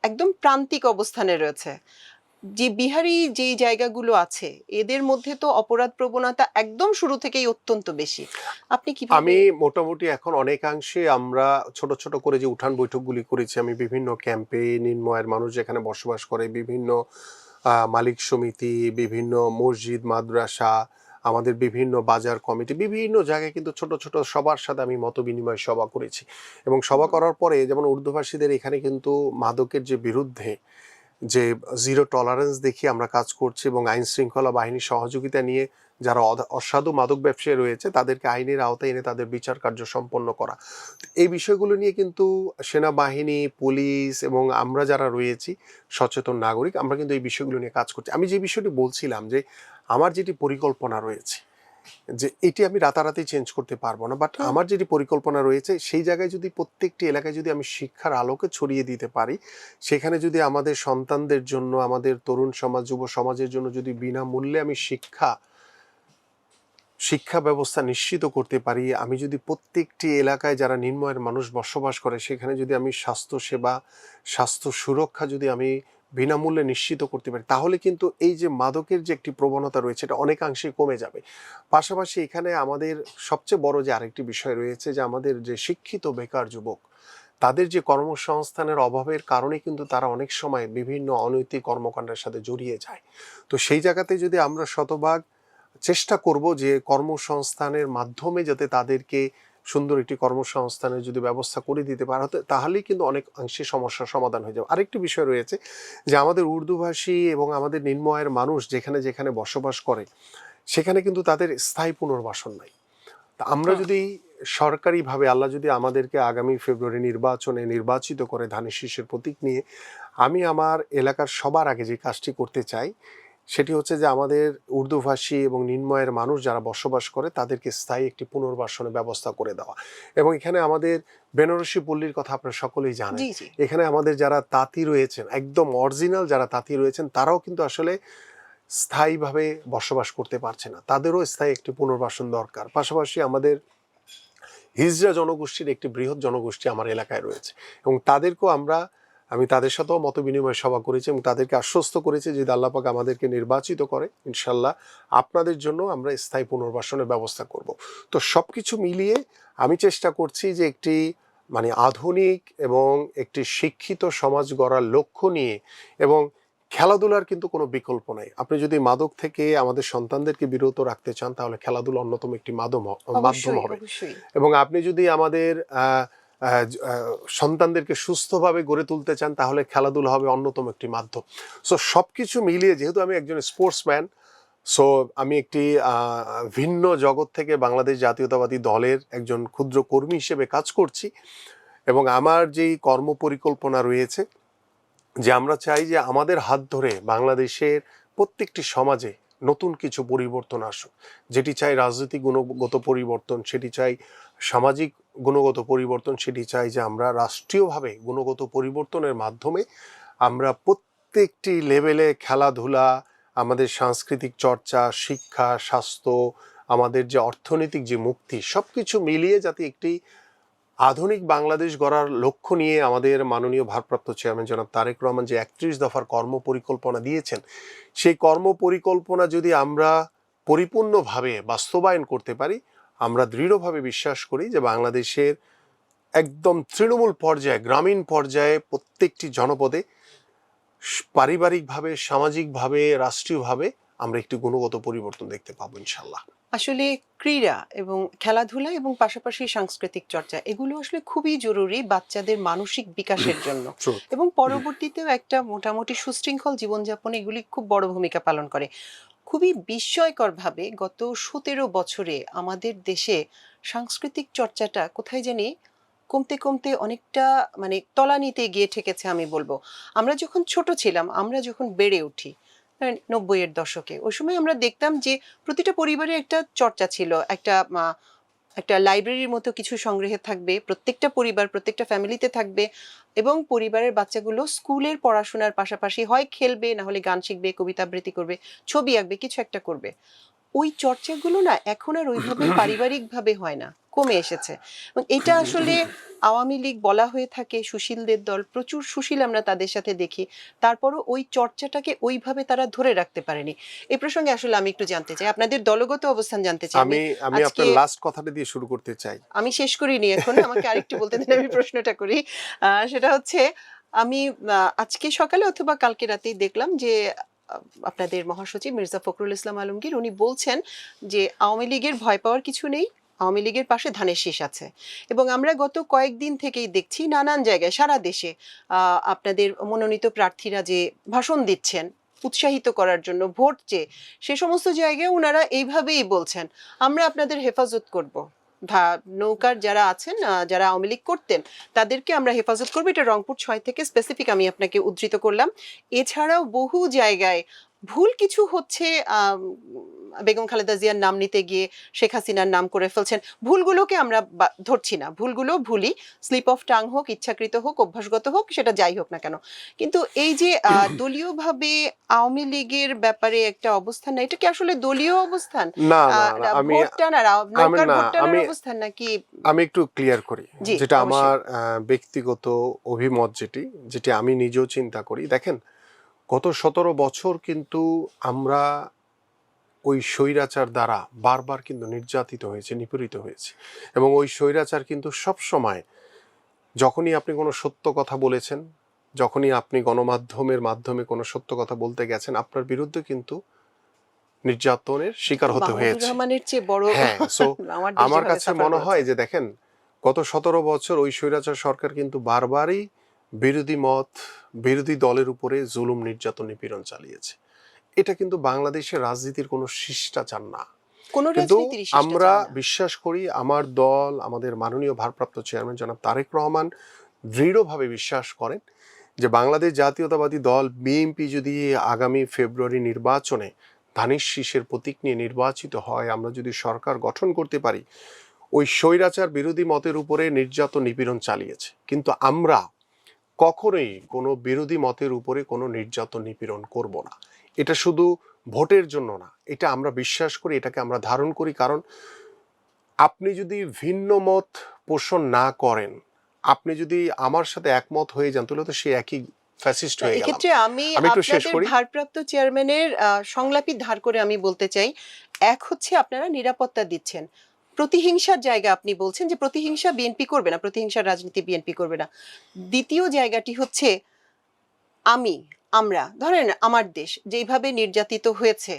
একদম প্রান্তিক অবস্থানে রয়েছে। যে বিহারি যেই জায়গাগুলো আছে এদের মধ্যে তো অপরাধ প্রবণতা একদম শুরু থেকেই অত্যন্ত বেশি। আপনি কিভাবে? আমি মোটামুটি এখন অনেকাংশে আমরা ছোট ছোট করে যে উঠান বৈঠকগুলি করেছি, আমি বিভিন্ন ক্যাম্পে নির্ময়ের মানুষ যেখানে বসবাস করে, বিভিন্ন মালিক সমিতি, বিভিন্ন মসজিদ মাদ্রাসা, আমাদের বিভিন্ন বাজার কমিটি, বিভিন্ন জায়গায় কিন্তু ছোট ছোট সবার সাথে আমি মত বিনিময় সভা করেছি। এবং সভা করার পরে যেমন উর্দুভাষীদের এখানে কিন্তু মাদকের যে বিরুদ্ধে যে জিরো টলারেন্স দেখিয়ে আমরা কাজ করছি এবং আইন শৃঙ্খলা বাহিনীর সহযোগিতা নিয়ে যারা অসাধু মাদক ব্যবসায়ী রয়েছে তাদেরকে আইনের আওতায় এনে তাদের বিচার কার্য সম্পন্ন করা, এই বিষয়গুলো নিয়ে কিন্তু সেনাবাহিনী, পুলিশ এবং আমরা যারা রয়েছি সচেতন নাগরিক, আমরা কিন্তু এই বিষয়গুলো নিয়ে কাজ করছি। আমি যে বিষয়টি বলছিলাম যে আমার যেটি পরিকল্পনা রয়েছে, যে এটি আমি রাতারাতি চেঞ্জ করতে পারবো না, বাট আমার যেটি পরিকল্পনা রয়েছে সেই জায়গায় যদি প্রত্যেকটি এলাকায় যদি আমি শিক্ষার আলোকে ছড়িয়ে দিতে পারি, সেখানে যদি আমাদের সন্তানদের জন্য, আমাদের তরুণ সমাজ, যুব সমাজের জন্য যদি বিনামূল্যে আমি শিক্ষা ব্যবস্থা নিশ্চিত করতে পারি, আমি যদি প্রত্যেকটি এলাকায় যারা নিম্নয়ের মানুষ বসবাস করে সেখানে যদি আমি স্বাস্থ্য সেবা, স্বাস্থ্য সুরক্ষা যদি আমি বিনামূল্যে নিশ্চিত করতে পারি, তাহলে কিন্তু এই যে মাদকের যে একটি প্রবণতা রয়েছে এটা অনেকাংশেই কমে যাবে। পাশাপাশি এখানে আমাদের সবচেয়ে বড় যে আরেকটি বিষয় রয়েছে যে আমাদের যে শিক্ষিত বেকার যুবক, তাদের যে কর্মসংস্থানের অভাবের কারণে কিন্তু তারা অনেক সময় বিভিন্ন অনৈতিক কর্মকাণ্ডের সাথে জড়িয়ে যায়। তো সেই জায়গাতে যদি আমরা শতভাগ চেষ্টা করব যে কর্মসংস্থানের মাধ্যমে যাতে তাদেরকে সুন্দর একটি কর্মসংস্থানের যদি ব্যবস্থা করে দিতে পারা হতো, তাহলেই কিন্তু অনেক অংশে সমস্যার সমাধান হয়ে যাবে। আরেকটি বিষয় রয়েছে যে আমাদের উর্দুভাষী এবং আমাদের নিম্ন আয়ের মানুষ যেখানে যেখানে বসবাস করে সেখানে কিন্তু তাদের স্থায়ী পুনর্বাসন নাই। তা আমরা যদি সরকারিভাবে, আল্লাহ যদি আমাদেরকে আগামী ফেব্রুয়ারি নির্বাচনে নির্বাচিত করে ধানের শীষের প্রতীক নিয়ে, আমি আমার এলাকার সবার আগে যে কাজটি করতে চাই সেটি হচ্ছে যে আমাদের উর্দুভাষী এবং নিম্নয়ের মানুষ যারা বসবাস করে তাদেরকে স্থায়ী একটি পুনর্বাসনের ব্যবস্থা করে দেওয়া। এবং এখানে আমাদের বেনারসি পল্লীর কথা আপনারা সকলেই জানেন। জি জি। এখানে আমাদের যারা তাঁতি রয়েছেন, একদম অরিজিনাল যারা তাঁতি রয়েছেন, তারাও কিন্তু আসলে স্থায়ীভাবে বসবাস করতে পারছে না, তাদেরও স্থায়ী একটি পুনর্বাসন দরকার। পাশাপাশি আমাদের হিজড়া জনগোষ্ঠীর একটি বৃহৎ জনগোষ্ঠী আমার এলাকায় রয়েছে এবং তাদেরকেও আমি তাদের সাথেও মত বিনিময় সভা করেছি এবং তাদেরকে আশ্বস্ত করেছি যদি আল্লাহ পাক আমাদেরকে নির্বাচিত করে ইনশাল্লাহ আপনাদের জন্য আমরা স্থায়ী পুনর্বাসনের ব্যবস্থা করব। তো সব কিছু মিলিয়ে আমি চেষ্টা করছি যে একটি মানে আধুনিক এবং একটি শিক্ষিত সমাজ গড়ার লক্ষ্য নিয়ে, এবং খেলাধুলার কিন্তু কোনো বিকল্প নাই। আপনি যদি মাদক থেকে আমাদের সন্তানদেরকে বিরত রাখতে চান তাহলে খেলাধুলা অন্যতম একটি মাধ্যম অবশ্যই হবে। অবশ্যই। এবং আপনি যদি আমাদের সন্তানদেরকে সুস্থভাবে গড়ে তুলতে চান তাহলে খেলাধুলা হবে অন্যতম একটি মাধ্যম। সো সব কিছু মিলিয়ে, যেহেতু আমি একজন স্পোর্টসম্যান, সো আমি একটি ভিন্ন জগৎ থেকে বাংলাদেশ জাতীয়তাবাদী দলের একজন ক্ষুদ্র কর্মী হিসেবে কাজ করছি এবং আমার যেই কর্ম পরিকল্পনা রয়েছে যে আমরা চাই যে আমাদের হাত ধরে বাংলাদেশের প্রত্যেকটি সমাজে নতুন কিছু পরিবর্তন আসুক, যেটি চাই রাজনৈতিক গুণগত পরিবর্তন, সেটি চাই সামাজিক গুণগত পরিবর্তন, সেটি চাই যে আমরা রাষ্ট্রীয়ভাবে গুণগত পরিবর্তনের মাধ্যমে আমরা প্রত্যেকটি লেভেলে খেলাধুলা, আমাদের সাংস্কৃতিক চর্চা, শিক্ষা, স্বাস্থ্য, আমাদের যে অর্থনৈতিক যে মুক্তি, সব কিছু মিলিয়ে যাতে একটি আধুনিক বাংলাদেশ গড়ার লক্ষ্য নিয়ে আমাদের মাননীয় ভারপ্রাপ্ত চেয়ারম্যান জনাব তারেক রহমান যে ৩১ দফার কর্ম পরিকল্পনা দিয়েছেন, সেই কর্ম পরিকল্পনা যদি আমরা পরিপূর্ণভাবে বাস্তবায়ন করতে পারি, আমরা দৃঢ়ভাবে বিশ্বাস করি যে বাংলাদেশের একদম তৃণমূল পর্যায়ে, গ্রামীণ পর্যায়ে প্রত্যেকটি জনপদে পারিবারিকভাবে, সামাজিকভাবে, রাষ্ট্রীয়ভাবে আমরা একটি গুণগত পরিবর্তন দেখতে পাবো ইনশাল্লাহ। আসলে ক্রীড়া এবং খেলাধুলা এবং পাশাপাশি সাংস্কৃতিক চর্চা এগুলো আসলে খুবই জরুরি বাচ্চাদের মানসিক বিকাশের জন্য True. এবং পরবর্তীতেও একটা মোটামুটি সুশৃঙ্খল জীবনযাপনে এগুলি খুব বড় ভূমিকা পালন করে। খুবই বিস্ময়করভাবে গত ১৭ বছরে আমাদের দেশে সাংস্কৃতিক চর্চাটা কোথায় জানি কমতে কমতে অনেকটা মানে তলানিতে গিয়ে ঠেকেছে আমি বলবো। আমরা যখন ছোট ছিলাম, আমরা যখন বেড়ে উঠি ৯০-এর দশকে, ওই সময় আমরা দেখতাম যে প্রতিটা পরিবারে একটা চর্চা ছিল, একটা লাইব্রেরির মতো কিছু সংগ্রহে থাকবে, প্রত্যেকটা পরিবার প্রত্যেকটা ফ্যামিলিতে থাকবে এবং পরিবারের বাচ্চাগুলো স্কুলের পড়াশোনার পাশাপাশি হয় খেলবে, না হলে গান শিখবে, কবিতা আবৃত্তি করবে, ছবি আঁকবে, কিছু একটা করবে। ওই চর্চাগুলো না এখন আর ওইভাবে পারিবারিকভাবে হয় না, কমে এসেছে। এবং এটা আসলে আওয়ামী লীগ বলা হয়ে থাকে সুশীলদের দল, প্রচুর সুশীল আমরা তাদের সাথে দেখি, তারপরও ওই চর্চাটাকে ওইভাবে তারা ধরে রাখতে পারেনি। এই প্রসঙ্গে আসলে আমি একটু জানতে চাই, আপনাদের দলগত অবস্থান জানতে চাই। আমি আজকে আপনার লাস্ট কথাটা দিয়ে শুরু করতে চাই। আমি শেষ করিনি এখন, আমাকে আরেকটু বলতে দিন, আমি প্রশ্নটা করি। সেটা হচ্ছে, আমি আজকে সকালে অথবা কালকে রাতেই দেখলাম যে আপনাদের মহাসচিব মির্জা ফখরুল ইসলাম আলমগীর উনি বলছেন যে আওয়ামী লীগের ভয় পাওয়ার কিছু নেই, আওয়ামী লীগের পাশে ধানের শীষ আছে। এবং আমরা গত কয়েকদিন থেকেই দেখছি নানান জায়গায় সারা দেশে আপনাদের মনোনীত প্রার্থীরা যে ভাষণ দিচ্ছেন উৎসাহিত করার জন্য, ভোট চেয়ে, সে সমস্ত জায়গায় ওনারা এইভাবেই বলছেন আমরা আপনাদের হেফাজত করব। নৌকার যারা আছেন, যারা আওয়ামী লীগ করতেন, তাদেরকে আমরা হেফাজত করবো। এটা রংপুর 6 থেকে স্পেসিফিক আমি আপনাকে উদ্ধৃত করলাম। এছাড়াও বহু জায়গায় ভুল কিছু হচ্ছে, বেগম খালেদা জিয়ার নাম নিতে গিয়ে শেখ হাসিনার নাম করে ফেলছেন। ভুলগুলোকে আমরা ধরছি না, ভুলগুলো ভুলই, স্লিপ অফ টাং হোক, ইচ্ছাকৃত হোক, অভ্যাসগত হোক, সেটা যাই হোক না কেন। কিন্তু এই যে দলীয়ভাবে আওয়ামী লীগের ব্যাপারে একটা অবস্থান, না এটা কি আসলে দলীয় অবস্থান, না না না, আমি ভোট টানার, নৌকার না ভোট টানার আমি অবস্থান, নাকি? আমি একটু ক্লিয়ার করি জি, যেটা অবশ্যই। আমার ব্যক্তিগত অভিমত, যেটি আমি নিজেও চিন্তা করি। দেখেন, গত 17 বছর কিন্তু আমরা ওই স্বৈরাচার দ্বারা বারবার কিন্তু নির্যাতিত হয়েছে, নিপীড়িত হয়েছে। এবং ওই স্বৈরাচার কিন্তু সব সময়, যখনই আপনি কোনো সত্য কথা বলেছেন, যখনই আপনি গণমাধ্যমের মাধ্যমে কোনো সত্য কথা বলতে গেছেন, আপনার বিরুদ্ধে কিন্তু নির্যাতনের শিকার হতে মাহমুদুর হয়েছে। রহমানের চেয়ে বড় হ্যাঁ, সো আমার দেশ আমার যেভাবে কাছে সাফার মনে হয় করেছে। যে দেখেন, গত 17 বছর ওই স্বৈরাচার সরকার কিন্তু বারবারই বিরোধী মত, বিরোধী দলের উপরে জুলুম, নির্যাতন, নিপীড়ন চালিয়েছে। এটা কিন্তু বাংলাদেশের রাজনীতির কোনো শিষ্টাচার না। কোনো কিন্তু রাজনীতিরই শিষ্টাচার আমরা না। বিশ্বাস করি, আমার দল, আমাদের মাননীয় ভারপ্রাপ্ত চেয়ারম্যান জনাব তারেক রহমান দৃঢ়ভাবে বিশ্বাস করেন যে বাংলাদেশ জাতীয়তাবাদী দল বিএনপি যদি আগামী ফেব্রুয়ারি নির্বাচনে ধানের শীষের প্রতীক নিয়ে নির্বাচিত হয়, আমরা যদি সরকার গঠন করতে পারি, ওই স্বৈরাচার বিরোধী মতের উপরে নির্যাতন, নিপীড়ন চালিয়েছে, কিন্তু আমরা কখনোই কোনো বিরোধী মতের উপরে কোনো নির্যাতন, নিপীড়ন করব না। এটা শুধু ভোটের জন্য না, এটা আমরা বিশ্বাস করি, এটাকে আমরা ধারণ করি। কারণ আপনি যদি ভিন্ন মত পোষণ না করেন, আপনি যদি আমার সাথে একমত হয়ে যান, তাহলে তো সে একই ফ্যাসিস্ট হয়ে গেলাম। এক্ষেত্রে আমি একটু শেষ আপনাদের করি। ভারপ্রাপ্ত চেয়ারম্যানের সংলাপই ধার করে আমি বলতে চাই, এক হচ্ছে আপনারা নিরাপত্তা দিচ্ছেন, প্রতিহিংসার জায়গা আপনি বলছেন যে প্রতিহিংসা বিএনপি করবে না, প্রতিহিংসার রাজনীতি বিএনপি করবে না। দ্বিতীয় জায়গাটি হচ্ছে আমরা ধরেন আমার দেশ যেইভাবে নির্যাতিত হয়েছে,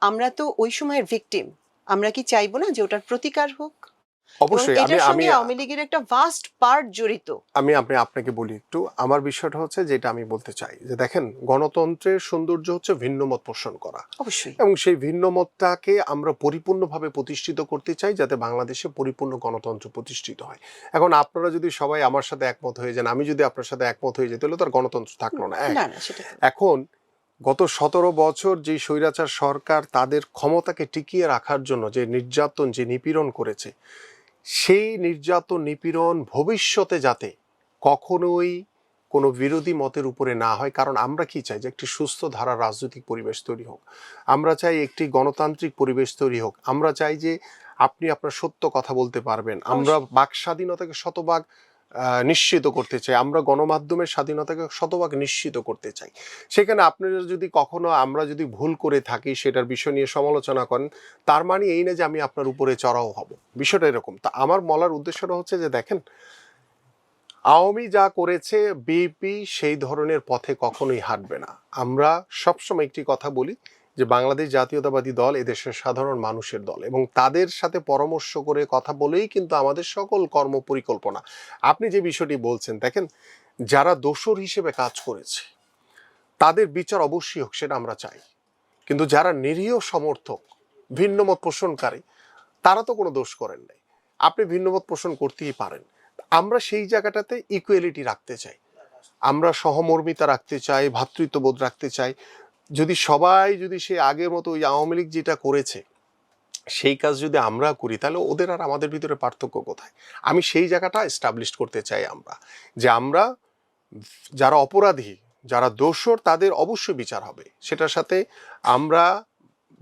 আমরা তো ওই সময়ের ভিকটিম, আমরা কি চাইবো না যে ওটার প্রতিকার হোক? এবং অবশ্যই আমি এটার আমি সঙ্গে আওয়ামী লীগের একটা ভাস্ট পার্ট জড়িত। আমি আপনাকে বলি একটু। আমার বিষয়টা হচ্ছে, যেটা আমি বলতে চাই যে দেখেন, গণতন্ত্রের সৌন্দর্য হচ্ছে ভিন্নমত পোষণ করা, অবশ্যই। এবং সেই ভিন্নমতটাকে আমরা পরিপূর্ণভাবে প্রতিষ্ঠিত করতে চাই, যাতে বাংলাদেশে পরিপূর্ণ গণতন্ত্র প্রতিষ্ঠিত হয়। এখন আপনারা যদি সবাই আমার সাথে একমত হয়ে যান, আমি যদি আপনার সাথে একমত হয়ে যাই, তাহলে তো আর গণতন্ত্র থাকলো না। না না, সেটা তো। এখন গত 17 বছর যে স্বৈরাচার সরকার তাদের ক্ষমতাকে টিকিয়ে রাখার জন্য যে নির্যাতন, যে নিপীড়ন করেছে, সেই নির্যাতন, নিপীড়ন ভবিষ্যতে যাতে কখনোই কোনো বিরোধী মতের উপরে না হয়। কারণ আমরা কি চাই, যে একটি সুস্থ ধারা রাজনৈতিক পরিবেশ তৈরি হোক, আমরা চাই একটি গণতান্ত্রিক পরিবেশ তৈরি হোক, আমরা চাই যে আপনি আপনার সত্য কথা বলতে পারবেন, আমরা বাক স্বাধীনতাকে শতভাগ নিশ্চিত করতে চাই, আমরা গণমাধ্যমের স্বাধীনতাকে শতভাগ নিশ্চিত করতে চাই। সেখানে আপনারা যদি কখনো, আমরা যদি ভুল করে থাকি, সেটার বিষয় নিয়ে সমালোচনা করেন, তার মানে এই না যে আমি আপনার উপরে চড়াও হব। বিষয়টা এরকম। তা আমার বলার উদ্দেশ্যটা হচ্ছে যে দেখেন, আওয়ামী যা করেছে, বিএনপি সেই ধরনের পথে কখনোই হাঁটবে না। আমরা সবসময় একটি কথা বলি যে বাংলাদেশ জাতীয়তাবাদী দল এদেশের সাধারণ মানুষের দল, এবং তাদের সাথে পরামর্শ করে কথা বলেই কিন্তু আমাদের সকল কর্ম পরিকল্পনা। আপনি যে বিষয়টি বলছেন, দেখেন, যারা দোষর হিসেবে কাজ করেছে তাদের বিচার অবশ্যই হোক, সেটা আমরা চাই। কিন্তু যারা নিরীহ সমর্থক, ভিন্নমত পোষণকারী, তারা তো কোনো দোষ করেন নাই। আপনি ভিন্নমত পোষণ করতেই পারেন। আমরা সেই জায়গাটাতে ইকুয়ালিটি রাখতে চাই, আমরা সহমর্মিতা রাখতে চাই, ভ্রাতৃত্ববোধ রাখতে চাই। যদি সবাই যদি সে আগের মতো ওই আওয়ামী লীগ যেটা করেছে সেই কাজ যদি আমরা করি, তাহলে ওদের আর আমাদের ভিতরে পার্থক্য কোথায়? আমি সেই জায়গাটা এস্টাবলিশ করতে চাই আমরা, যে আমরা যারা অপরাধী, যারা দোষর, তাদের অবশ্যই বিচার হবে। সেটার সাথে আমরা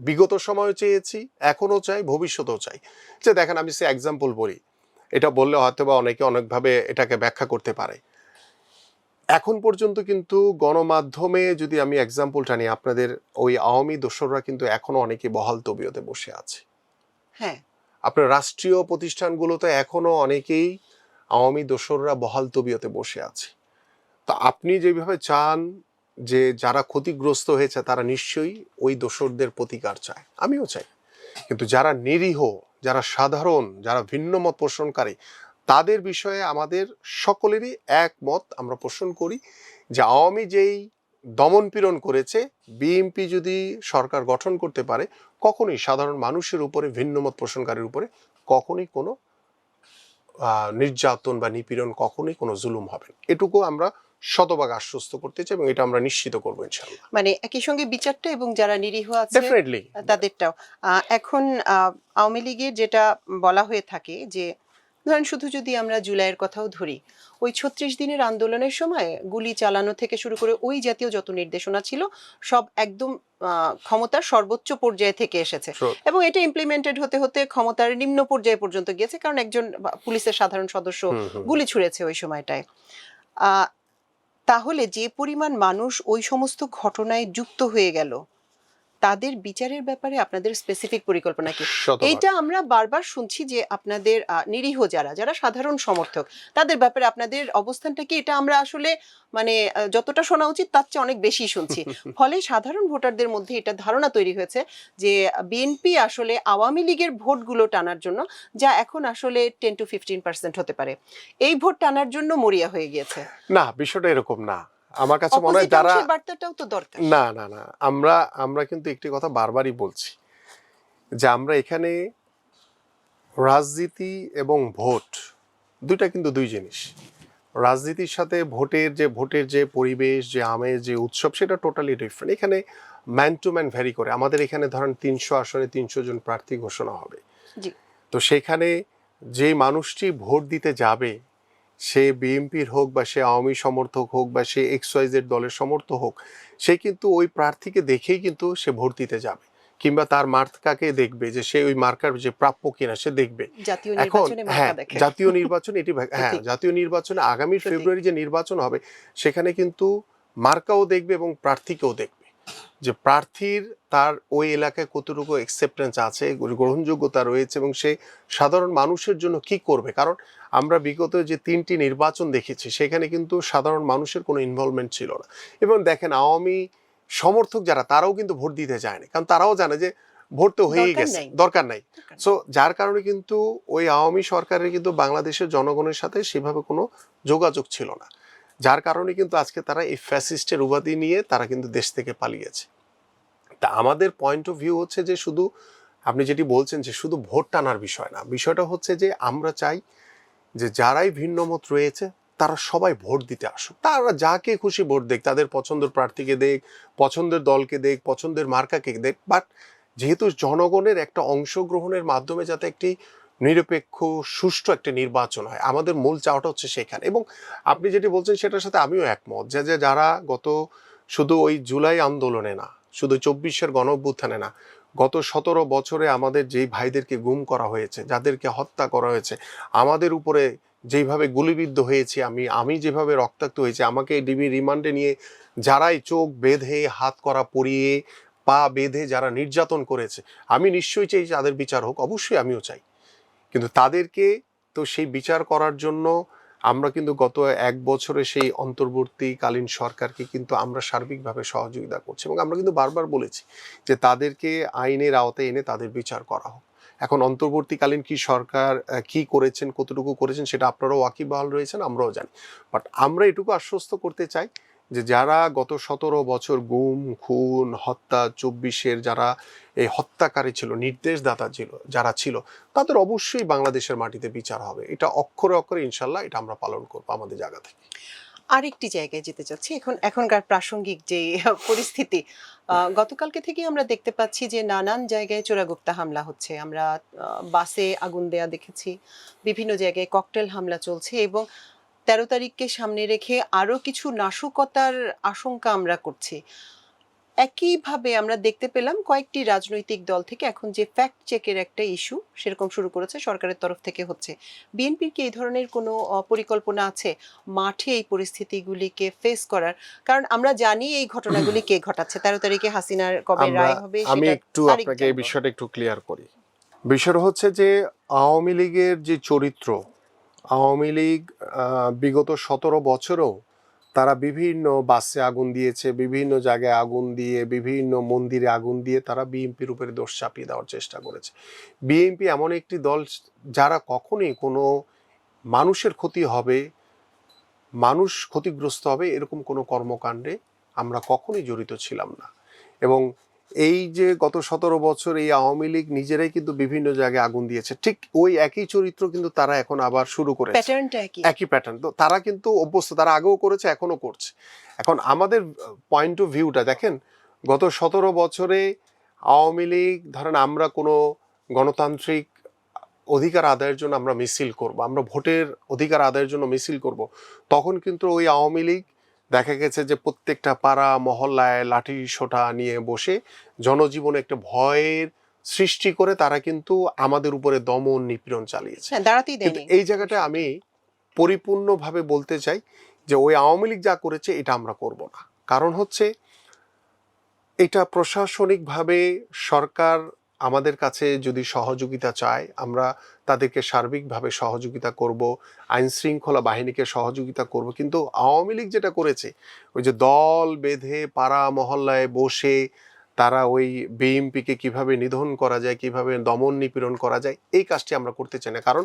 বিগত সময় চেয়েছি, এখনো চাই, ভবিষ্যতেও চাই। যে দেখেন আমি সে এক্সাম্পল বলি, এটা বললে হয়তো বা অনেকে অনেকভাবে এটাকে ব্যাখ্যা করতে পারে। এখন পর্যন্ত কিন্তু গণমাধ্যমে যদি আমি এক্সাম্পলটা নিই, আপনাদের ওই আওয়ামী দোসররা কিন্তু এখনো অনেকে বহাল তবিয়তে বসে আছে। হ্যাঁ, আপনার রাষ্ট্রীয় প্রতিষ্ঠানগুলোতে এখনো অনেকেই আওয়ামী দোসররা বহাল তবিয়তে বসে আছে। তো আপনি যেভাবে চান যে যারা ক্ষতিগ্রস্ত হয়েছে তারা নিশ্চয়ই ওই দোসরদের প্রতিকার চায়, আমিও চাই। কিন্তু যারা নিরীহ, যারা সাধারণ, যারা ভিন্ন মত পোষণকারী, তাদের বিষয়ে আমাদের সকলেরই একমত আমরা পোষণ করি যে আওয়ামী যেই দমন পীড়ন করেছে, বিএনপি যদি সরকার গঠন করতে পারে, কখনোই সাধারণ মানুষের উপরে, ভিন্ন মত পোষণকারীর উপরে কখনোই কোনো নির্যাতন বা নিপীড়ন, কখনোই কোনো জুলুম হবে না। এটুকু আমরা শতভাগ আশ্বস্ত করতে চাই এবং এটা আমরা নিশ্চিত করবো ইনশাআল্লাহ। মানে একই সঙ্গে বিচারটা এবং যারা নিরীহ আছে ডেফিনেটলি তাদেরটাও। এখন আওয়ামী লীগের যেটা বলা হয়ে থাকে যে, ধরেন শুধু যদি আমরা জুলাইয়ের কথাও ধরি, ওই ৩৬ দিনের আন্দোলনের সময় গুলি চালানো থেকে শুরু করে ওই জাতীয় যত নির্দেশনা ছিল সব একদম ক্ষমতার সর্বোচ্চ পর্যায়ে থেকে এসেছে এবং এটা ইমপ্লিমেন্টেড হতে হতে ক্ষমতার নিম্ন পর্যায়ে পর্যন্ত গিয়েছে, কারণ একজন পুলিশের সাধারণ সদস্য গুলি ছুঁড়েছে ওই সময়টায়। আহ, তাহলে যে পরিমাণ মানুষ ওই সমস্ত ঘটনায় যুক্ত হয়ে গেল, তাদের বিচারের ব্যাপারে আপনাদের স্পেসিফিক পরিকল্পনা কি? শতভাগ। এইটা আমরা বারবার শুনছি যে আপনাদের নিরীহ যারা যারা সাধারণ সমর্থক, তাদের ব্যাপারে আপনাদের অবস্থানটা কি? এটা আমরা আসলে মানে যতটা শোনা উচিত তার চেয়ে অনেক বেশি শুনছি। ফলে সাধারণ ভোটারদের মধ্যে এটা ধারণা তৈরি হয়েছে যে বিএনপি আসলে আওয়ামী লীগের ভোটগুলো টানার জন্য, যা এখন আসলে 10-15% হতে পারে, এই ভোট টানার জন্য মরিয়া হয়ে গিয়েছে। না, বিষয়টা এরকম না। আমার কাছে মনে হয় অপোজিট যারা, অংশের বার্তাটাও তো দরকার। না না না, আমরা কিন্তু একটি কথা বারবারই বলছি যে আমরা এখানে রাজনীতি এবং ভোট দুইটা কিন্তু দুই জিনিস। রাজনীতির সাথে ভোটের যে পরিবেশ, যে আমেজ, যে উৎসব, সেটা টোটালি ডিফারেন্ট। এখানে ম্যান টু ম্যান ভ্যারি করে। আমাদের এখানে ধরেন 300 আসনে 300 জন প্রার্থী ঘোষণা হবে। জি, তো সেখানে যে মানুষটি ভোট দিতে যাবে, সে বিএনপির হোক বা সে আওয়ামী সমর্থক হোক বা সে XYZ দলের সমর্থক হোক, সে কিন্তু ওই প্রার্থীকে দেখেই কিন্তু সে ভোট দিতে যাবে, কিংবা তার মার্কাকে দেখবে যে সে ওই মার্কার যে প্রাপ্য কিনা সে দেখবে। জাতীয় এখন নির্বাচনে মার্কা হ্যাঁ, দেখে। জাতীয় নির্বাচন এটি হ্যাঁ, প্রতীক। জাতীয় নির্বাচনে আগামী প্রতীক। ফেব্রুয়ারি যে নির্বাচন হবে, সেখানে কিন্তু মার্কাও দেখবে এবং প্রার্থীকেও দেখবে যে প্রার্থীর তার ওই এলাকায় কতটুকু অ্যাকসেপ্টেন্স আছে, গ্রহণযোগ্যতা রয়েছে এবং সে সাধারণ মানুষের জন্য কি করবে। কারণ আমরা বিগত যে 3টি নির্বাচন দেখেছি, সেখানে কিন্তু সাধারণ মানুষের কোনো ইনভলভমেন্ট ছিল না। এবং দেখেন আওয়ামী সমর্থক যারা, তারাও কিন্তু ভোট দিতে যায়নি, কারণ তারাও জানে যে ভোট তো হয়েই দরকার গেছে, নাই। দরকার নাই। দরকার সো যার কারণে কিন্তু ওই আওয়ামী সরকারের কিন্তু বাংলাদেশের জনগণের সাথে সেভাবে কোনো যোগাযোগ ছিল না, যার কারণে কিন্তু আজকে তারা এই ফ্যাসিস্টের উপাধি নিয়ে তারা কিন্তু দেশ থেকে পালিয়েছে। তা আমাদের পয়েন্ট অফ ভিউ হচ্ছে যে শুধু আপনি যেটি বলছেন যে শুধু ভোট টানার বিষয় না, বিষয়টা হচ্ছে যে আমরা চাই যে যারাই ভিন্নমত রয়েছে তারা সবাই ভোট দিতে আসুক। তারা যাকে খুশি ভোট দেখ, তাদের পছন্দের প্রার্থীকে দেখ, পছন্দের দলকে দেখ, পছন্দের মার্কাকে দেখ, বাট যেহেতু জনগণের একটা অংশগ্রহণের মাধ্যমে যাতে একটি নিরপেক্ষ সুষ্ঠু একটা নির্বাচন হয়, আমাদের মূল চাওয়াটা হচ্ছে সেখানে। এবং আপনি যেটি বলছেন সেটার সাথে আমিও একমত যে যারা গত শুধু ওই জুলাই আন্দোলনে না, শুধু 24-এর গণঅভ্যুত্থানে না, গত 17 বছরে আমাদের যেই ভাইদেরকে গুম করা হয়েছে, যাদেরকে হত্যা করা হয়েছে, আমাদের উপরে যেইভাবে গুলিবিদ্ধ হয়েছি, আমি যেভাবে রক্তাক্ত হয়েছি, আমাকে ডিবি রিমান্ডে নিয়ে যারাই চোখ বেঁধে, হাত করা পরিয়ে, পা বেঁধে যারা নির্যাতন করেছে, আমি নিশ্চয়ই চাই তাদের বিচার হোক, অবশ্যই আমিও চাই। কিন্তু তাদেরকে তো সেই বিচার করার জন্য আমরা কিন্তু গত 1 বছরে সেই অন্তর্বর্তীকালীন সরকারকে কিন্তু আমরা সার্বিকভাবে সহযোগিতা করছি এবং আমরা কিন্তু বারবার বলেছি যে তাদেরকে আইনের আওতায় এনে তাদের বিচার করা হোক। এখন অন্তর্বর্তীকালীন কি সরকার কি করেছেন, কতটুকু করেছেন, সেটা আপনারাও ওয়াকিবহাল রয়েছেন, আমরাও জানি। বাট আমরা এটুকু আশ্বস্ত করতে চাই যে যারা গত 17 বছর গুম, খুন, হত্যা, 24-এর যারা এই হত্যাকারী ছিল, নির্দেশদাতা ছিল, যারা ছিল, তাদের অবশ্যই বাংলাদেশের মাটিতে বিচার হবে। এটা অক্ষরে অক্ষরে ইনশাল্লাহ এটা আমরা পালন করবো আমাদের জায়গা থেকে। আরেকটি জায়গায় যেতে চাচ্ছি, এখনকার প্রাসঙ্গিক যে পরিস্থিতি, গতকালকে থেকে আমরা দেখতে পাচ্ছি যে নানান জায়গায় চোরাগুপ্তা হামলা হচ্ছে। আমরা বাসে আগুন দেয়া দেখেছি, বিভিন্ন জায়গায় ককটেল হামলা চলছে এবং 13 তারিখকে সামনে রেখে আরো কিছু নাশকতার আশঙ্কা আমরা করছি। একইভাবে আমরা দেখতে পেলাম কয়েকটি রাজনৈতিক দল থেকে এখন যে ফ্যাক্ট চেকের একটা ইস্যু সেরকম শুরু করেছে, সরকারের তরফ থেকে হচ্ছে। বিএনপির কি এই ধরনের কোনো পরিকল্পনা আছে মাঠে এই পরিস্থিতিগুলিকে ফেস করার? কারণ আমরা জানি এই ঘটনাগুলি কে ঘটাচ্ছে। 13 তারিখে হাসিনার কবে আমরা রায় হবে আমি সেটা একটু তারিখ আপনাকে এই জানবো। বিষয়টা একটু ক্লিয়ার করি। বিষয়টা হচ্ছে যে আওয়ামী লীগের যে চরিত্র, আওয়ামী লীগ বিগত 17 বছরও তারা বিভিন্ন বাসে আগুন দিয়েছে, বিভিন্ন জায়গায় আগুন দিয়ে, বিভিন্ন মন্দিরে আগুন দিয়ে তারা বিএনপির উপরে দোষ চাপিয়ে দেওয়ার চেষ্টা করেছে। বিএনপি এমন একটি দল যারা কখনোই কোনো মানুষের ক্ষতি হবে, মানুষ ক্ষতিগ্রস্ত হবে এরকম কোনো কর্মকাণ্ডে আমরা কখনোই জড়িত ছিলাম না। এবং এই যে গত 17 বছর এই আওয়ামী লীগ নিজেরাই কিন্তু বিভিন্ন জায়গায় আগুন দিয়েছে, ঠিক ওই একই চরিত্র কিন্তু তারা এখন আবার শুরু করেছে, প্যাটার্নটা একই প্যাটার্ন। তো তারা কিন্তু অভ্যস্ত, তারা আগেও করেছে এখনো করছে। এখন আমাদের পয়েন্ট অফ ভিউটা দেখেন, গত 17 বছরে আওয়ামী লীগ ধরেন আমরা কোনো গণতান্ত্রিক অধিকার আদায়ের জন্য আমরা মিছিল করব, আমরা ভোটের অধিকার আদায়ের জন্য মিছিল করব, তখন কিন্তু ওই আওয়ামী লীগ দেখা গেছে যে প্রত্যেকটা পাড়া মহল্লায় লাঠি সোঁটা নিয়ে বসে জনজীবনে একটা ভয়ের সৃষ্টি করে তারা কিন্তু আমাদের উপরে দমন নিপীড়ন চালিয়েছে। দাঁড়াতেই কিন্তু দেয়নি। এই জায়গাটা আমি পরিপূর্ণভাবে বলতে চাই যে ওই আওয়ামী লীগ যা করেছে এটা আমরা করব না। কারণ হচ্ছে এটা প্রশাসনিকভাবে সরকার আমাদের কাছে যদি সহযোগিতা চায় আমরা তাদেরকে সার্বিকভাবে সহযোগিতা করব, আইন শৃঙ্খলা বাহিনীকে সহযোগিতা করব। কিন্তু আওয়ামী লীগ যেটা করেছে ওই যে দল বেঁধে পাড়া মহল্লায় বসে তারা ওই বিএনপিকে কিভাবে নিধন করা যায়, কিভাবে দমন নিপীড়ন করা যায়, এই কাজটি আমরা করতে চাই না। কারণ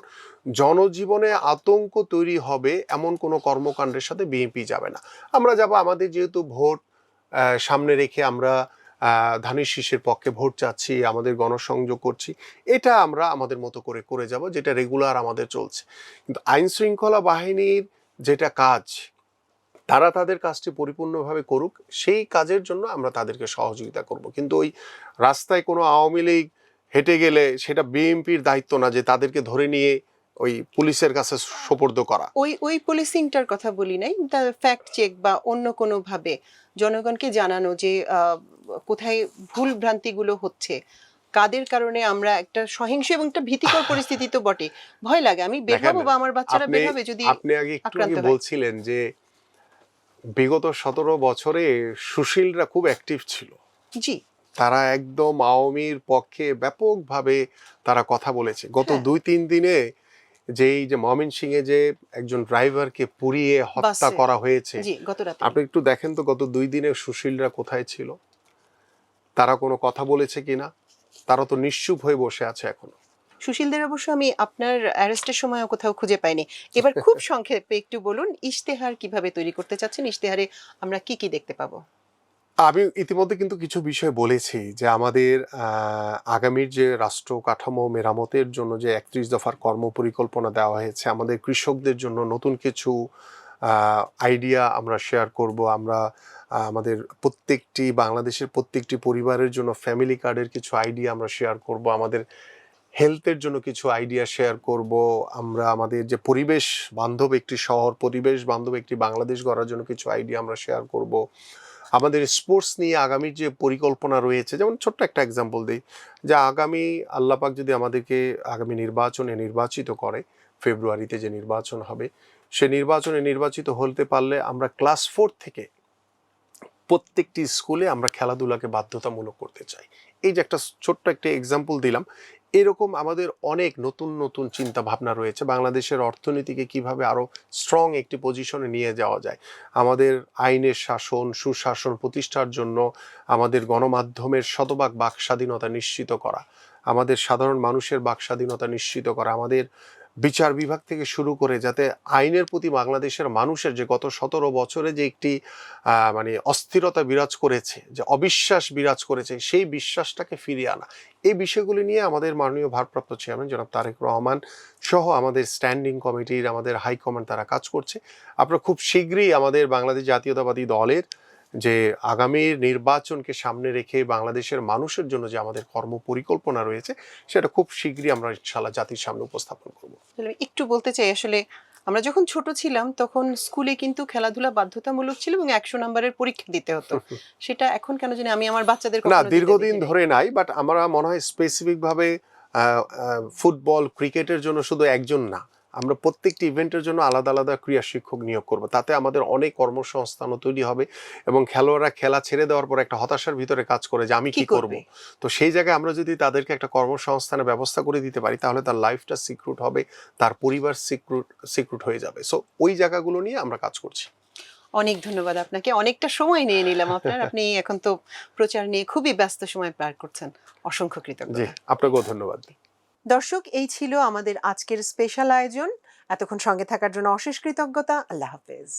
জনজীবনে আতঙ্ক তৈরি হবে এমন কোনো কর্মকাণ্ডের সাথে বিএনপি যাবে না। আমরা যাব, আমাদের যেহেতু ভোট সামনে রেখে আমরা ধানের শীষের পক্ষে ভোট চাচ্ছি, আমাদের গণসংযোগ করছি, এটা আমরা আমাদের মতো করে করে যাব, যেটা রেগুলার আমাদের চলছে। কিন্তু আইন শৃঙ্খলা বাহিনীর যেটা কাজ, তারা তাদের কাজটি পরিপূর্ণভাবে করুক, সেই কাজের জন্য আমরা তাদেরকে সহযোগিতা করব। কিন্তু ওই রাস্তায় কোনো আওয়ামী লীগ হেঁটে গেলে সেটা বিএনপির দায়িত্ব না যে তাদেরকে ধরে নিয়ে ওই পুলিশের কাছে সোপর্দ করা। ওই ওই পুলিশিংটার কথা বলি নাই, তার ফ্যাক্ট চেক বা অন্য কোনো ভাবে জনগণকে জানানো যে কোথায় ভুল ভ্রান্তিগুলো হচ্ছে, কাদের কারণে আমরা একটা সহিংস এবং একটা ভীতিকর পরিস্থিতি তো বটে। ভয় লাগে, আমি বের দেখেন, হবো বা আমার বাচ্চারা বের হবে যদি আপনি আগে একটু আক্রান্ত আগে হয়। বলছিলেন যে বিগত 17 বছরে সুশীলরা খুব অ্যাক্টিভ ছিল, জি তারা একদম আওয়ামীর পক্ষে ব্যাপকভাবে তারা কথা বলেছে। গত হ্যাঁ। 2-3 দিনে যেই যে ময়মনসিংহে যে একজন ড্রাইভারকে পুড়িয়ে হত্যা বাসে করা হয়েছে, জি গত রাতে আপনি একটু দেখেন তো গত 2 দিনে সুশীলরা কোথায় ছিল, তারা কোনো কথা বলেছে কিনা? তারা তো নিশ্চুপ হয়ে বসে আছে এখনো। সুশীলদের অবশ্য আমি আপনার অ্যারেস্টের সময়ও কোথাও খুঁজে পাইনি। এবার খুব সংক্ষেপে একটু বলুন ইশতেহার কিভাবে তৈরি করতে চাচ্ছেন, ইশতেহারে আমরা কি কি দেখতে পাবো? আমি ইতিমধ্যে কিন্তু কিছু বিষয় বলেছি যে আমাদের আগামীর যে রাষ্ট্র কাঠামো মেরামতের জন্য যে 31 দফার কর্মপরিকল্পনা দেওয়া হয়েছে, আমাদের কৃষকদের জন্য নতুন কিছু আইডিয়া আমরা শেয়ার করব। আমরা আমাদের প্রত্যেকটি বাংলাদেশের প্রত্যেকটি পরিবারের জন্য ফ্যামিলি কার্ডের কিছু আইডিয়া আমরা শেয়ার করব। আমাদের হেলথের জন্য কিছু আইডিয়া শেয়ার করব। আমরা আমাদের যে পরিবেশ বান্ধব একটি শহর, পরিবেশ বান্ধব একটি বাংলাদেশ গড়ার জন্য কিছু আইডিয়া আমরা শেয়ার করব। আমাদের স্পোর্টস নিয়ে আগামীর যে পরিকল্পনা রয়েছে, যেমন ছোট্ট একটা এক্সাম্পল দিই, যে আগামী আল্লাহ পাক যদি আমাদেরকে আগামী নির্বাচনে নির্বাচিত করে, ফেব্রুয়ারিতে যে নির্বাচন হবে, সে নির্বাচনে নির্বাচিত হতে পারলে আমরা ক্লাস 4 থেকে প্রত্যেকটি স্কুলে আমরা খেলাধুলাকে বাধ্যতামূলক করতে চাই। এই যে একটা ছোট্ট একটা এক্সাম্পল দিলাম, এরকম আমাদের অনেক নতুন নতুন চিন্তা ভাবনা রয়েছে। বাংলাদেশের অর্থনীতিকে কিভাবে আরো স্ট্রং একটি পজিশনে নিয়ে যাওয়া যায়, আমাদের আইনের শাসন সুশাসন প্রতিষ্ঠার জন্য আমাদের গণমাধ্যমের শতভাগ বাক স্বাধীনতা নিশ্চিত করা, আমাদের সাধারণ মানুষের বাক স্বাধীনতা নিশ্চিত করা, আমাদের বিচার বিভাগ থেকে শুরু করে যাতে আইনের প্রতি বাংলাদেশের মানুষের যে গত 17 বছরে যে একটি মানে অস্থিরতা বিরাজ করেছে, যে অবিশ্বাস বিরাজ করেছে, সেই বিশ্বাসটাকে ফিরিয়ে আনা, এই বিষয়গুলি নিয়ে আমাদের মাননীয় ভারপ্রাপ্ত চেয়ারম্যান জনাব তারেক রহমান সহ আমাদের স্ট্যান্ডিং কমিটির আমাদের হাইকমান্ড তারা কাজ করছে। আপনারা খুব শীঘ্রই আমাদের বাংলাদেশ জাতীয়তাবাদী দলের যে আগামীর নির্বাচনকে সামনে রেখে বাংলাদেশের মানুষের জন্য যে আমাদের কর্ম পরিকল্পনা রয়েছে, সেটা খুব শীঘ্রই আমরা ইনশাআল্লাহ জাতির সামনে উপস্থাপন করব। তাহলে একটু বলতে চাই আসলে আমরা যখন ছোট ছিলাম তখন স্কুলে কিন্তু খেলাধুলা বাধ্যতামূলক ছিল এবং 100 নম্বরের পরীক্ষা দিতে হতো। সেটা এখন কেন জানি আমি আমার বাচ্চাদের না, কখনো দিতে দীর্ঘদিন দেখিনি। ধরে নাই, বাট আমরা মনে হয় স্পেসিফিক ভাবে ফুটবল ক্রিকেটের জন্য শুধু একজন না, আমরা প্রত্যেকটি ইভেন্টের জন্য আলাদা আলাদা ক্রীড়া শিক্ষক নিয়োগ করব। তাতে আমাদের অনেক কর্মসংস্থানও তৈরি হবে এবং খেলোয়াড়রা খেলা ছেড়ে দেওয়ার পর একটা হতাশার ভিতরে কাজ করে যে আমি কি কি করব। করবে? তো সেই জায়গায় আমরা যদি তাদেরকে একটা কর্মসংস্থানের ব্যবস্থা করে দিতে পারি তাহলে তার লাইফটা সিকিউর হবে, তার পরিবার সিকিউর হয়ে যাবে। সো ওই জায়গাগুলো নিয়ে আমরা কাজ করছি। অনেক ধন্যবাদ আপনাকে। অনেকটা সময় নিয়ে নিলাম আপনার। আপনি এখন তো প্রচার নিয়ে খুবই ব্যস্ত সময় পার করছেন। অসংখ্য জি, কৃতজ্ঞতা। আপনাকেও ধন্যবাদ। দর্শক, এই ছিল আমাদের আজকের স্পেশাল আয়োজন। এতক্ষণ সঙ্গে থাকার জন্য অশেষ কৃতজ্ঞতা। আল্লাহ হাফেজ।